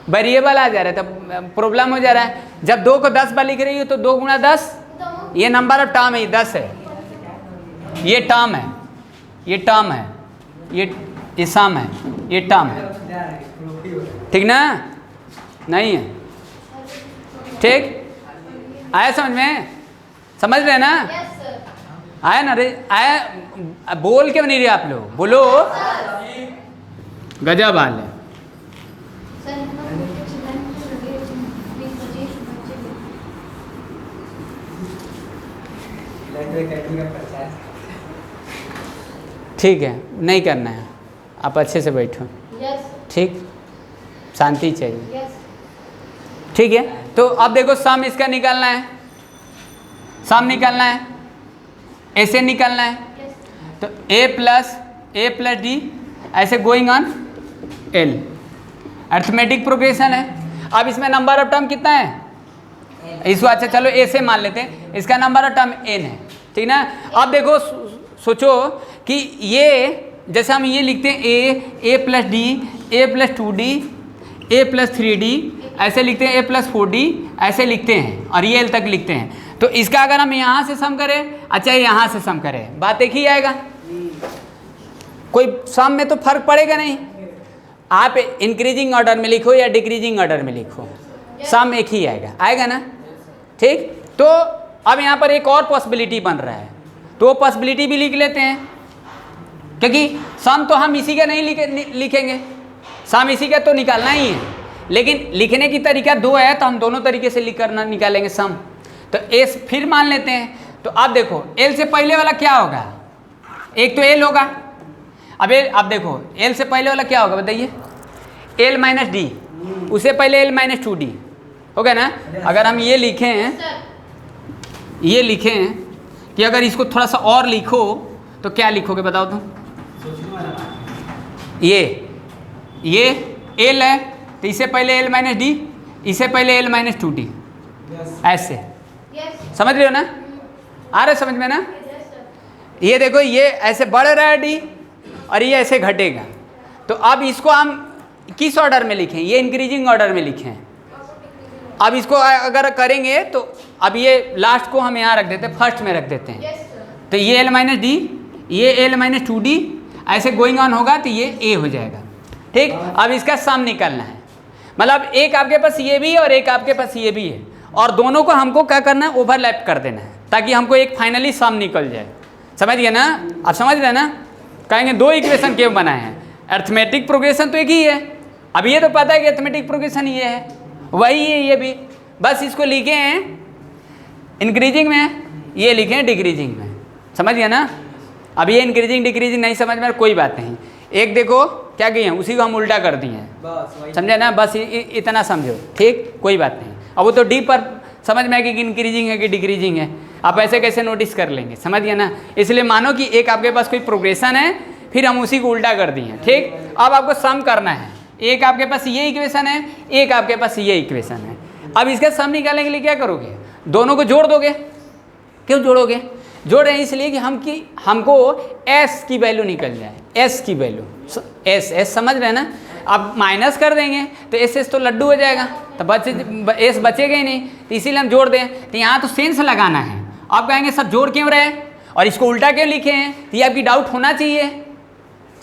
वेरिएबल आ जा रहा है, तब प्रॉब्लम हो जा रहा है। जब 2 को 10 बार लिख रही हो तो 2 × 10, ये नंबर ऑफ टर्म है, 10 है, ये टर्म है, ये टर्म है, ये सम है, ये टर्म है, ठीक ना। नहीं है, ठीक आया समझ में, समझ रहे ना? आया ना रे, आया। बोल के नहीं रहे आप लोग, बोलो। गजब हाल है। ठीक है, नहीं करना है, आप अच्छे से बैठो, ठीक, शांति चाहिए, ठीक है। तो अब देखो सम इसका निकालना है, सम निकालना है, ऐसे निकालना है, तो a + d ऐसे going on l, arithmetic progression है। अब इसमें नंबर ऑफ टर्म कितना है, इसको अच्छा चलो a से मान लेते हैं, इसका नंबर ऑफ टर्म n है, ठीक ना। अब देखो सोचो कि ये जैसे हम ये लिखते हैं a + d, a + 2d, a + 3d, ऐसे लिखते हैं, a + 4d ऐसे लिखते हैं, और ये l तक लिखते हैं। तो इसका अगर हम यहाँ से सम करें, अच्छा यहाँ से सम करें, बात एक ही आएगा, कोई सम में तो फर्क पड़ेगा नहीं। आप इंक्रीजिंग ऑर्डर में लिखो या डिक्रीजिंग ऑर्डर में लिखो, सम एक ही आएगा, आएगा ना, ठीक। तो अब यहाँ पर एक और पॉसिबिलिटी बन रहा है, तो वो पॉसिबिलिटी भी लिख लेते हैं, क्योंकि सम तो हम इसी का नहीं लिखेंगे, सम इसी का तो निकालना ही है, लेकिन लिखने की तरीका 2 है, तो हम दोनों तरीके से लिख कर निकालेंगे सम। तो एस फिर मान लेते हैं, तो अब देखो एल से पहले वाला क्या होगा, एक तो एल होगा। अब देखो एल से पहले वाला क्या होगा बताइए, एल - d, उससे पहले l - 2d, हो गया ना। अगर हम ये लिखें कि अगर इसको थोड़ा सा और लिखो तो क्या लिखोगे बताओ तुम? ये एल है तो इससे पहले एल माइनस डी, इससे पहले एल माइनस 2d, ऐसे समझ रहे हो ना? आ रहा है समझ में ना? ये देखो ये ऐसे बढ़ रहा है डी और ये ऐसे घटेगा। तो अब इसको हम किस ऑर्डर में लिखें? ये इंक्रीजिंग ऑर्डर में लिखें। अब इसको अगर करेंगे तो अब ये लास्ट को हम यहाँ रख देते हैं, फर्स्ट में रख देते हैं। तो ये एल माइनस डी, ये एल माइनस 2d ऐसे गोइंग ऑन होगा तो ये ए हो जाएगा। ठीक, अब इसका सम निकालना है, मतलब एक आपके पास ये भी है और एक आपके पास ये भी है, और दोनों को हमको क्या करना है? ओवरलैप कर देना है, ताकि हमको एक फाइनली सम निकल जाए। समझ गए ना? आप समझ रहे ना? कहेंगे दो इक्वेशन क्यों बनाए हैं? अर्थमेटिक प्रोग्रेशन तो एक ही है। अब ये तो पता है कि अर्थमेटिक प्रोग्रेशन ये है, वही है ये भी, बस इसको लिखे हैं इंक्रीजिंग में, ये लिखे हैं डिक्रीजिंग में। समझ गया ना? अब ये इंक्रीजिंग डिक्रीजिंग नहीं समझ में कोई बात नहीं। एक देखो क्या किए हैं, उसी को हम उल्टा कर दिए हैं, समझे ना? बस इतना समझो, ठीक, कोई बात नहीं। अब वो तो डी पर समझ में आएगी कि इंक्रीजिंग है कि डिक्रीजिंग है, आप ऐसे कैसे नोटिस कर लेंगे? समझ गया ना? इसलिए मानो कि एक आपके पास कोई प्रोग्रेशन है, फिर हम उसी को उल्टा कर दिए। ठीक, अब आपको सम करना है। एक आपके पास ये इक्वेशन है, एक आपके पास ये इक्वेशन है। अब इसका सम निकालने के लिए क्या करोगे? दोनों को जोड़ दोगे। क्यों जोड़ोगे? जोड़ रहे हैं इसलिए कि हमको एस की वैल्यू निकल जाए, एस की वैल्यू, एस समझ रहे हैं ना? अब माइनस कर देंगे तो एस तो लड्डू हो जाएगा, तो एस बचेगा ही नहीं, तो इसीलिए हम जोड़ दें। तो यहाँ तो सेंस लगाना है। आप कहेंगे सर जोड़ क्यों रहे और इसको उल्टा क्यों लिखे हैं? तो ये आपकी डाउट होना चाहिए,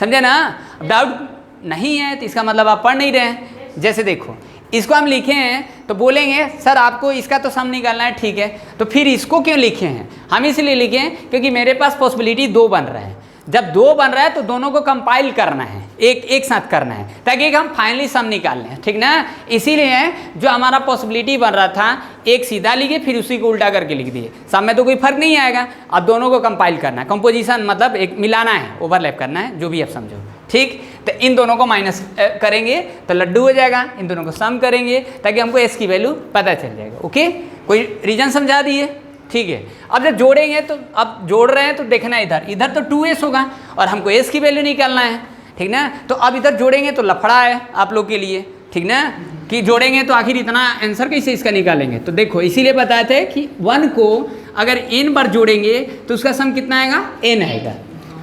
समझे ना? डाउट नहीं है तो इसका मतलब आप पढ़ नहीं रहे हैं। जैसे देखो इसको हम लिखे हैं तो बोलेंगे सर आपको इसका तो सम निकालना है, ठीक है, तो फिर इसको क्यों लिखे हैं? हम इसलिए लिखे हैं क्योंकि मेरे पास पॉसिबिलिटी 2 बन रहा है। जब 2 बन रहा है तो दोनों को कंपाइल करना है, एक साथ करना है, ताकि हम फाइनली सम निकाल लें, ठीक ना? इसीलिए जो हमारा पॉसिबिलिटी बन रहा था, एक सीधा लिखे फिर उसी को उल्टा करके लिख दिए। सम में तो कोई फर्क नहीं आएगा। अब दोनों को कंपाइल करना है, कंपोजिशन मतलब एक मिलाना है, ओवरलैप करना है, जो भी आप समझो। ठीक, तो इन दोनों को माइनस करेंगे तो लड्डू हो जाएगा, इन दोनों को सम करेंगे ताकि हमको एस की वैल्यू पता चल जाएगा। ओके, कोई रीजन समझा दिए? ठीक है। अब जब जोड़ेंगे तो अब जोड़ रहे हैं तो देखना इधर तो 2s होगा और हमको s की वैल्यू निकालना है, ठीक ना? तो अब इधर जोड़ेंगे तो लफड़ा है आप लोग के लिए, ठीक ना? कि जोड़ेंगे तो आखिर इतना आंसर कैसे इसका निकालेंगे? तो देखो इसीलिए बताए थे कि 1 को अगर n बार जोड़ेंगे तो उसका सम कितना आएगा? n आएगा।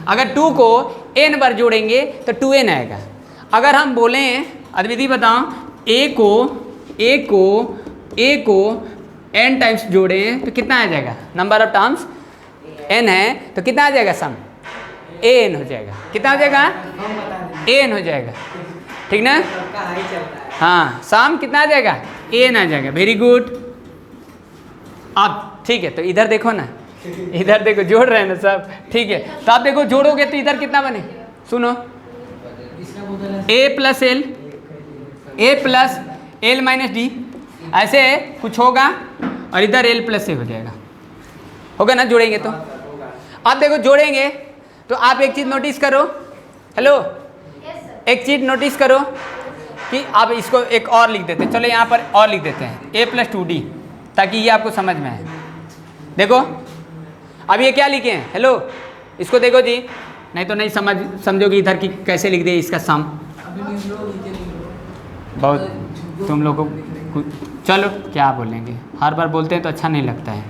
अगर 2 को n बार जोड़ेंगे तो 2n आएगा। अगर हम बोलें अद्वितीय बताओ a को n टाइम्स जोड़ें तो कितना आ जाएगा? नंबर ऑफ टर्म्स n है तो कितना आ जाएगा? सम an हो जाएगा। कितना हो जाएगा? an हो जाएगा, ठीक ना? हाँ, सम कितना आ जाएगा? an आ जाएगा। Very good. अब ठीक है, तो इधर देखो ना, इधर देखो जोड़ रहे हैं ना सब, ठीक है? तो आप देखो जोड़ोगे तो इधर कितना बने? सुनो, a plus L minus D ऐसे कुछ होगा और इधर l प्लस ए हो जाएगा, होगा ना? जोड़ेंगे तो आप देखो जोड़ेंगे तो आप एक चीज़ नोटिस करो, हेलो, एक चीज़ नोटिस करो कि आप इसको एक और लिख देते हैं। चलो यहाँ पर और लिख देते हैं a प्लस 2d, ताकि ये आपको समझ में आए। देखो अब ये क्या लिखे हैं? हेलो, इसको देखो जी, नहीं तो नहीं समझोगे इधर की कैसे लिख दे इसका सम। बहुत तुम लोगों को, चलो क्या बोलेंगे, हर बार बोलते हैं तो अच्छा नहीं लगता है।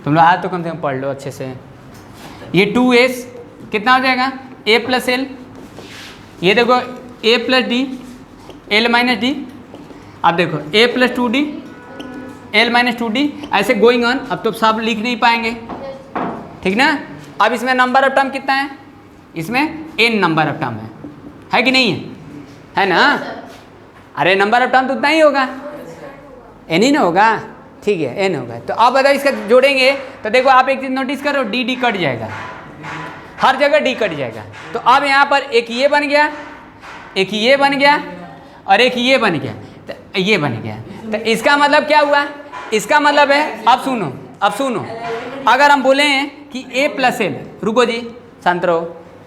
तुम लोग आज तो कम से कम पढ़ लो अच्छे से। ये 2s कितना हो जाएगा? a प्लस एल, ये देखो a plus D, L minus D. अब देखो a plus 2d, L minus 2d, ऐसे गोइंग ऑन। अब तो सब लिख नहीं पाएंगे, ठीक ना? अब इसमें नंबर ऑफ टर्म कितना है? इसमें n नंबर ऑफ टर्म है कि नहीं है ना? अरे नंबर ऑफ टर्म तो उतना ही होगा, n ही ना होगा, ठीक है, n होगा। तो अब अगर इसका जोड़ेंगे तो देखो आप एक चीज़ नोटिस करो, डी कट जाएगा, हर जगह डी कट जाएगा। तो अब यहाँ पर एक ये बन गया, एक ये बन गया और एक ये बन गया, तो ये बन गया। तो इसका मतलब क्या हुआ? इसका मतलब है, अब सुनो, अगर हम बोले कि a प्लस एल, रुको जी शांत रहो,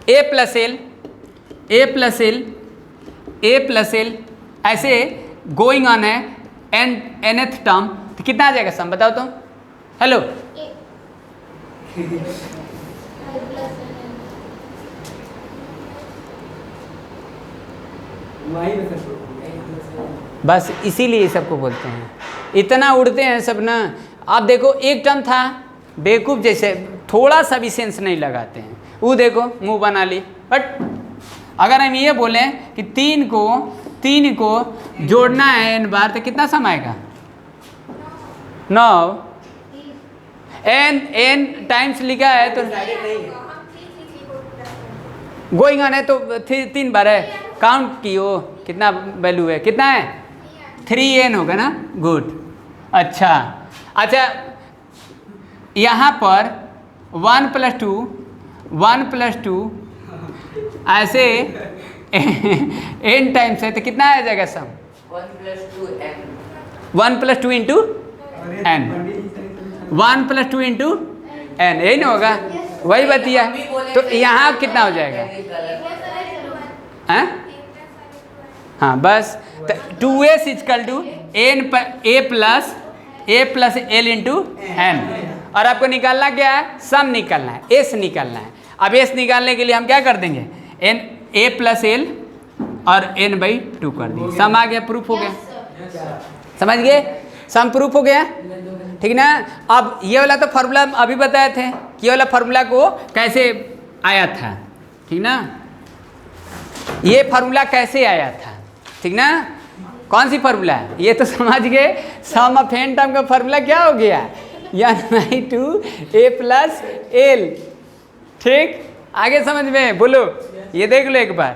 a प्लस एल ऐसे गोइंग ऑन है nth टर्म, तो कितना आ जाएगा सम बताओ तो। हेलो बस इसीलिए सबको बोलते हैं, इतना उड़ते हैं सब ना। आप देखो एक टर्म था, बेवकूफ़ जैसे थोड़ा सा भी सेंस नहीं लगाते हैं, वो देखो मुंह बना ली। बट अगर हम ये बोलें कि तीन को जोड़ना है n बार, तो कितना सम आएगा? 9 n टाइम्स लिखा है तो गोइंग ऑन है तो 3 बार है, काउंट की हो कितना वैल्यू है, कितना है 3n होगा ना। गुड। अच्छा यहाँ पर 1 + 2 ऐसे n टाइम्स है तो कितना आ जाएगा सम? 1 + 2 इंटू n, 1 + 2 इंटू n, यही ना होगा, वही बतिया। तो यहाँ कितना हो जाएगा? हाँ बस 2s = a + l into n। और आपको निकालना क्या है? सम निकालना है, s निकालना है। अब s निकालने के लिए हम क्या कर देंगे? a + l और n/2 कर देंगे, सम आ गया, प्रूफ हो गया। समझ गए? सम प्रूफ हो गया, ठीक ना। अब ये वाला तो फार्मूला अभी बताए थे कि ये वाला फार्मूला को कैसे आया था, ठीक ना। ये फार्मूला कैसे आया था, ठीक ना। कौन सी फार्मूला है ये तो समझ गए। सम ऑफ n टर्म का फार्मूला क्या हो गया? n/2 a + l। ठीक, आगे समझ में बोलो, ये देख लो एक बार।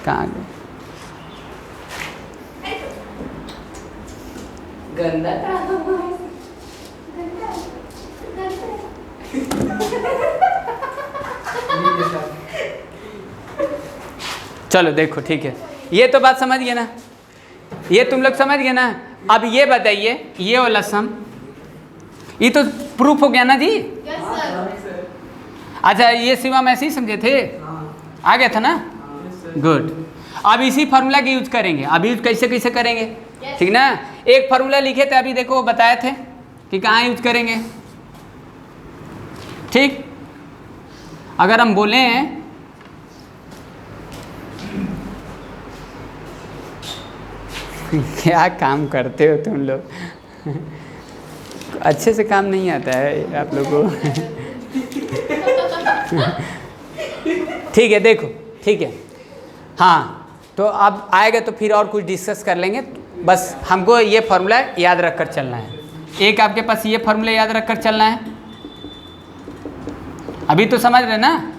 कहाँ गए? गंदा था। चलो देखो, ठीक है, ये तो बात समझ गए ना, ये तुम लोग समझ गए ना। अब ये बताइए, ये वाला सम ये तो प्रूफ हो गया ना जी। अच्छा, ये सिवा में ऐसे ही समझे थे, आ गया था ना। गुड। अब इसी फार्मूला की यूज करेंगे। अब यूज कैसे कैसे करेंगे, ठीक ना। एक फार्मूला लिखे थे अभी, देखो बताए थे कि कहाँ यूज करेंगे। ठीक, अगर हम बोले क्या काम करते हो तुम लोग, अच्छे से काम नहीं आता है आप लोगों को। ठीक है, देखो, ठीक है, हाँ। तो अब आएगा तो फिर और कुछ डिस्कस कर लेंगे। बस हमको ये फार्मूला याद रख कर चलना है। एक आपके पास ये फार्मूला याद रख कर चलना है। अभी तो समझ रहे ना,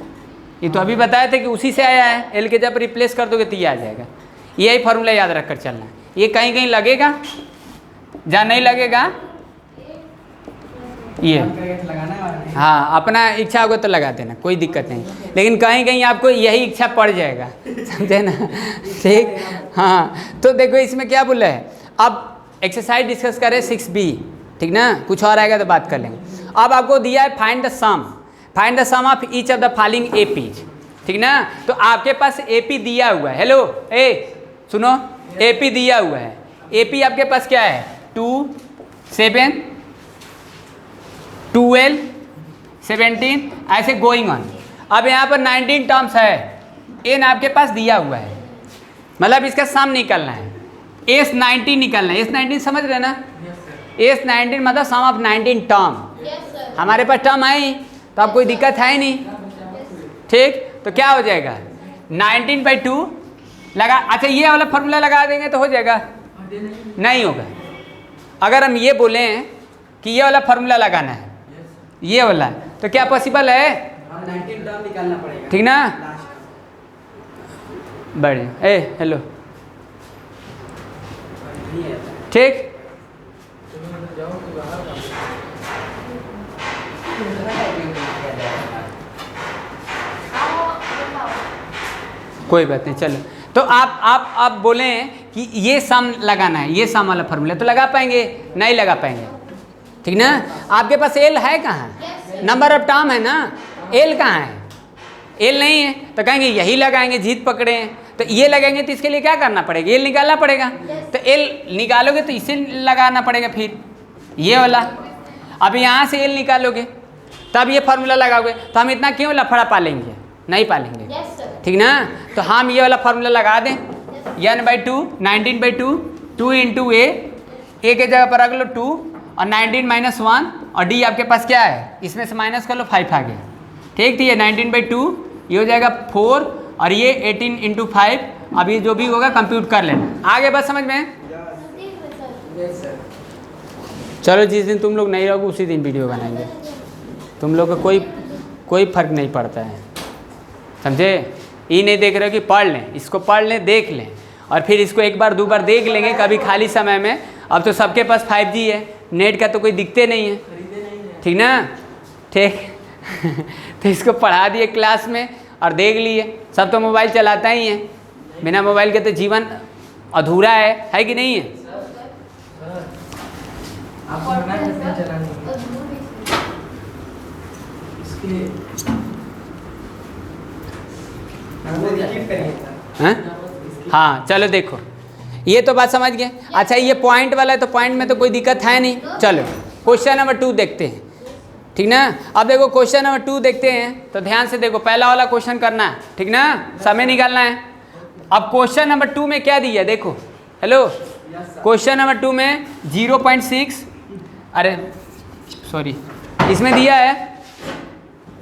ये तो अभी बताया था कि उसी से आया है। एल के जब रिप्लेस कर दोगे तो ये आ जाएगा। यही फार्मूला याद रख कर चलना है। ये कहीं कहीं लगेगा, जहाँ नहीं लगेगा ये, हाँ, अपना इच्छा होगा तो लगा देना, कोई दिक्कत नहीं। लेकिन कहीं कहीं आपको यही इच्छा पड़ जाएगा, समझे ना। ठीक, हाँ। तो देखो इसमें क्या बोला है। अब एक्सरसाइज डिस्कस करें 6b, ठीक ना। कुछ और आएगा तो बात कर लेंगे। अब आपको दिया है find the sum of each of the following APs, ठीक ना। तो आपके पास एपी दिया हुआ है। हेलो, सुनो, एपी दिया हुआ है। एपी आपके पास क्या है? 2, 7, 12, 17, ऐसे गोइंग ऑन। अब यहाँ पर 19 टर्म्स है। एन आपके पास दिया हुआ है, मतलब इसका सम निकलना है। S19 निकलना है। S19 समझ रहे ना? S19 मतलब सम ऑफ 19 टर्म। हमारे पास टर्म है ही, तो अब कोई दिक्कत है ही नहीं। ठीक, तो क्या हो जाएगा? 19/2 लगा। अच्छा, ये वाला फार्मूला लगा देंगे तो हो जाएगा? नहीं होगा। अगर हम ये बोलें कि ये वाला फार्मूला लगाना है, ये वाला, तो क्या पॉसिबल है? 19 टर्म निकालना पड़ेगा, ठीक ना। बढ़िया। हेलो, ठीक। कोई बात नहीं, चलो। तो आप बोलें कि ये सम लगाना है, ये सम वाला फार्मूला, तो लगा पाएंगे? नहीं लगा पाएंगे, ठीक ना। आपके पास एल है कहाँ? नंबर ऑफ टर्म है ना। एल कहाँ है? एल नहीं है तो कहेंगे यही लगाएंगे, जीत पकड़े हैं। तो ये लगेंगे तो इसके लिए क्या करना पड़ेगा, एल निकालना पड़ेगा। तो एल निकालोगे तो इसे लगाना पड़ेगा फिर ये वाला। अब यहाँ से एल निकालोगे तब ये फार्मूला लगाओगे, तो हम इतना क्यों लफड़ा पालेंगे, नहीं पालेंगे, ठीक ना। तो हम ये वाला फार्मूला लगा दें, n/2 19/2 2 इंटू ए के जगह पर रख लो 2 और 19 - 1 और डी आपके पास क्या है, इसमें से माइनस कर लो 5 आ गया, ठीक। तो ये 19/2 ये हो जाएगा 4 और ये 18 इंटू 5। अभी जो भी होगा कंप्यूट कर लेना, आगे बस समझ में। चलो जिस दिन तुम लोग नहीं रहोगे उसी दिन वीडियो बनाएंगे, तुम लोग को कोई फर्क नहीं पड़ता है, समझे। ये नहीं देख रहे हो कि पढ़ लें, इसको पढ़ लें, देख लें और फिर इसको एक बार दो बार देख लेंगे कभी खाली समय में। अब तो सबके पास 5G है, नेट का तो कोई दिखते नहीं है, ठीक ना, ठीक। तो इसको पढ़ा दिए क्लास में और देख लिए। सब तो मोबाइल चलाता ही है, बिना मोबाइल के तो जीवन अधूरा है कि नहीं है। हाँ चलो देखो, ये तो बात समझ गए। अच्छा ये पॉइंट वाला है तो पॉइंट में तो कोई दिक्कत है नहीं। चलो क्वेश्चन नंबर 2 देखते हैं, ठीक ना। अब देखो क्वेश्चन नंबर 2 देखते हैं, तो ध्यान से देखो, पहला वाला क्वेश्चन करना है, ठीक ना, समय निकालना है। अब क्वेश्चन नंबर 2 में क्या दिया देखो, हेलो, क्वेश्चन नंबर 2 में 0.6, अरे सॉरी, इसमें दिया है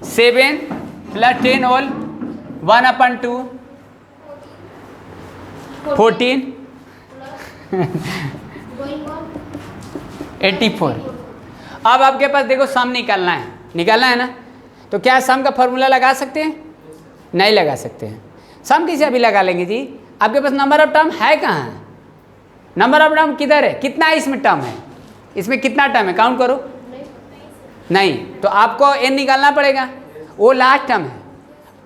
7 + 10 होल 1/2 14 84। अब आपके पास देखो सम निकालना है ना, तो क्या सम का फॉर्मूला लगा सकते हैं, नहीं लगा सकते हैं। सम किसे अभी लगा लेंगे जी, आपके पास नंबर ऑफ टर्म है कहाँ है, नंबर ऑफ टर्म किधर है, कितना है इसमें टर्म है, इसमें कितना टर्म है, काउंट करो, नहीं, तो आपको n निकालना पड़ेगा, वो लास्ट टर्म है।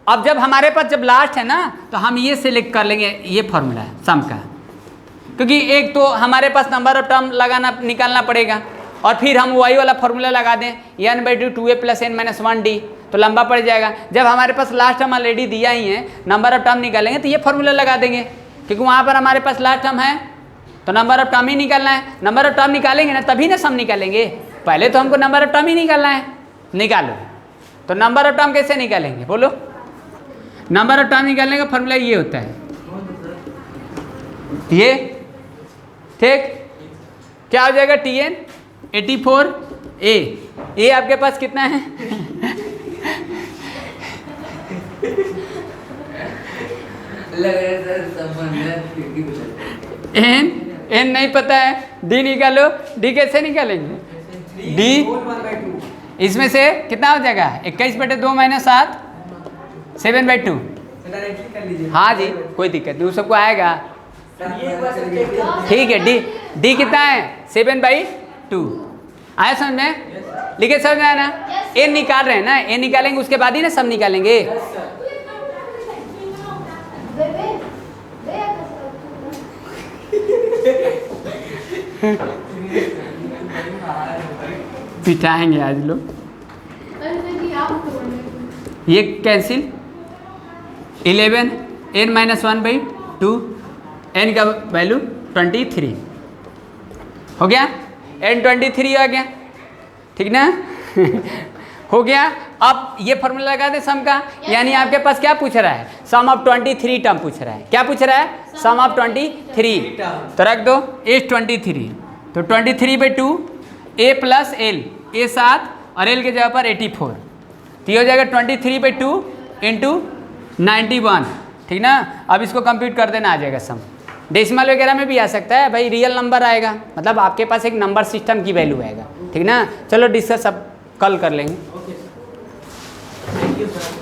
अब जब हमारे पास जब लास्ट है ना, तो हम ये सिलेक्ट कर लेंगे, ये फॉर्मूला है सम का, क्योंकि एक तो हमारे पास नंबर ऑफ टर्म निकालना पड़ेगा और फिर हम वही वाला फॉर्मूला लगा दें n/2 2a + n - 1d, तो लंबा पड़ जाएगा। जब हमारे पास लास्ट टर्म ऑलरेडी दिया ही है, नंबर ऑफ टर्म निकालेंगे तो ये फॉर्मूला लगा देंगे, क्योंकि वहाँ पर हमारे पास लास्ट टर्म है, तो नंबर ऑफ टर्म ही निकालना है। नंबर ऑफ टर्म निकालेंगे ना तभी ना सम निकालेंगे, पहले तो हमको नंबर ऑफ टर्म ही निकालना है। निकालो, तो नंबर ऑफ टर्म कैसे निकालेंगे बोलो, नंबर ऑफ टर्म निकालने का फॉर्मूला ये होता है, ये ठीक, क्या हो जाएगा TN 84 ए आपके पास कितना है n नहीं पता है, D निकालो, D कैसे निकालेंगे, D इसमें से कितना हो जाएगा 21/2 - 7 7/2। हाँ जी कोई दिक्कत नहीं, सबको आएगा, ठीक है। D कितना है 7/2, आया समझ में, लिखे समझ में आया ना। n निकाल रहे हैं ना, n निकालेंगे उसके बाद ही ना सब निकालेंगे। पिटाएंगे आज लोग, ये कैंसिल 11 n - 1/2, n का वैल्यू 23 हो गया, n 23 आ गया, ठीक ना हो गया। अब ये फॉर्मूला लगा दे सम का, यानी आपके पास क्या पूछ रहा है, सम ऑफ 23 टर्म पूछ रहा है, क्या पूछ रहा है, सम ऑफ 23, तो रख दो एज 23, तो 23/2 a + l, a 7 और l के जगह पर 84, तो ये हो जाएगा 23/2 × 91, ठीक ना। अब इसको कंप्यूट कर देना, आ जाएगा सम। डेसिमल वगैरह में भी आ सकता है भाई, रियल नंबर आएगा, मतलब आपके पास एक नंबर सिस्टम की वैल्यू आएगा, ठीक ना। चलो डिस्कस अब कल कर लेंगे। Thank you sir.